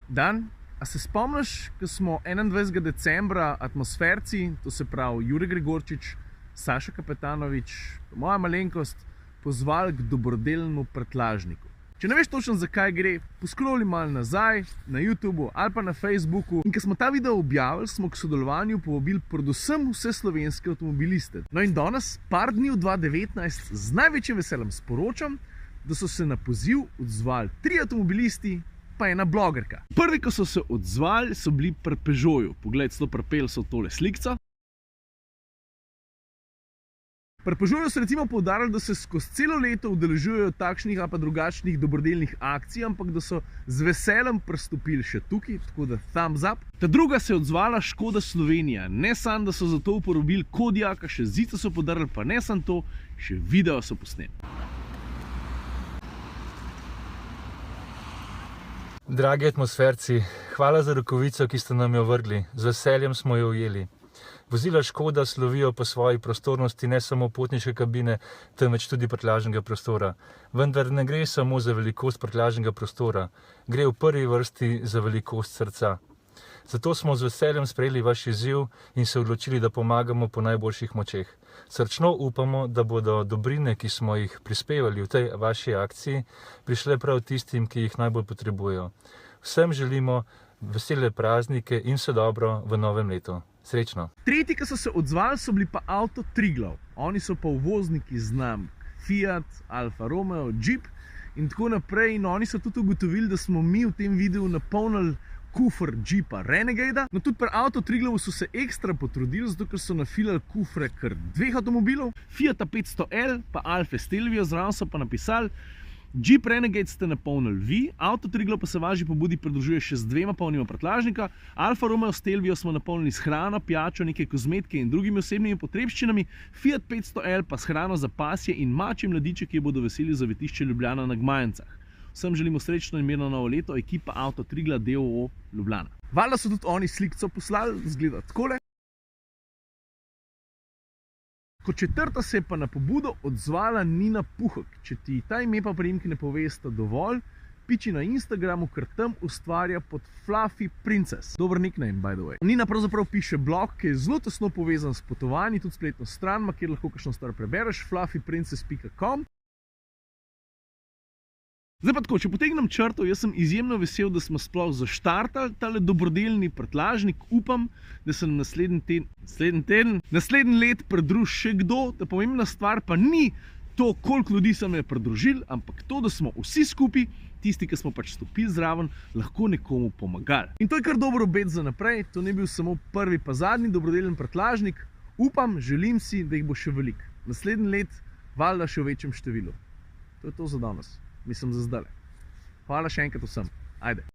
Dan, a se spomniš, ko smo 21. decembra atmosferci, to se pravi Jure Gregorčič, Saša Kapetanovič, moja malenkost, pozvali k dobrodelnemu prtljažniku. Če ne veš točno, zakaj gre, poskroli malo nazaj na YouTubu ali pa na Facebooku. In ko smo ta video objavili, smo k sodelovanju povabili predvsem vse slovenske avtomobiliste. No in danes, par dni v 2019, z največjim veseljem sporočam, da so se na poziv odzvali 3 avtomobilisti pa ena blogerka. Prvi, ko so se odzvali, so bili pri Peugeotu. Poglej, celo pripeli so tole slikco. Pri Peugeotu so recimo poudarili, da se skozi celo leto udeležujejo takšnih ali pa drugačnih dobrodelnih akcij, ampak da so z veseljem pristopili še tukaj, tako da thumbs up. Ta druga se je odzvala Škoda Slovenija. Ne samo, da so za to uporabili Kodiaka, še zice so podarili, pa ne samo to, še video so posneli. Dragi atmosferci, hvala za rokavico, ki ste nam jo vrgli. Z veseljem smo jo ujeli. Vozila Škoda slovijo po svoji prostornosti ne samo potniške kabine, temveč tudi prtljažnega prostora. Vendar ne gre samo za velikost prtljažnega prostora, gre v prvi vrsti za velikost srca. Zato smo z veseljem sprejeli vaš izziv in se odločili, da pomagamo po najboljših močeh. Srčno upamo, da bodo dobrine, ki smo jih prispevali v tej vaši akciji, prišle prav tistim, ki jih najbolj potrebujejo. Vsem želimo vesele praznike in vse dobro v novem letu. Srečno! Tretji, ki so se odzvali, so bili pa Avto Triglav. Oni so pa uvozniki znamk Fiat, Alfa Romeo, Jeep in tako naprej. In oni so tudi ugotovili, da smo mi v tem videu napolnili kufr Jeepa Renegade. No, tudi pri Avto Triglavu so se ekstra potrudili, zato ker so nafilali kufre kar 2 avtomobilov. Fiata 500L pa Alfa Stelvio, zraven so pa napisali: Jeep Renegade ste napolnili vi, Avto Triglav pa se vaši pobudi pridružuje še z 2 polnima prtljažnika, Alfa Romeo Stelvio smo napolnili s hrano, pijačo, neke kozmetike in drugimi osebnimi potrebščinami, Fiat 500L pa s hrano za pasje in mačje mladiče, ki bodo veseli zavetišče Ljubljana na Gmajencah. Vsem želimo srečno in mirno novo leto, ekipa Avto Triglav d.o.o. Ljubljana. Valjda so tudi oni slikco poslali, zgleda takole. Kot četrta se je pa na pobudo odzvala Nina Puhek. Če ti ta ime pa priimki ne povesta dovolj, piči na Instagramu, ker tam ustvarja pod Fluffy Princess. Dober nickname, by the way. Nina pravzaprav piše blog, ki je zelo tesno povezan s potovanji, tudi spletno stran, kjer lahko kakšno stvar prebereš, fluffyprincess.com. Zdaj pa tako, če potegnem črto, jaz sem izjemno vesel, da smo sploh zaštartali tale dobrodelni prtljažnik. Upam, da se nam naslednji let pridruži še kdo. Ta pomembna stvar pa ni to, koliko ljudi se nam je pridružil, ampak to, da smo vsi skupaj, tisti, ki smo pač stopili zraven, lahko nekomu pomagali. In to je kar dober obet za naprej. To ni bil samo prvi pa zadnji dobrodelni prtljažnik. Upam, želim si, da jih bo še veliko. Naslednji let valjda še v večjem številu. To je to za danes. Mislim za zdaj. Hvala še enkrat vsem. Ajde.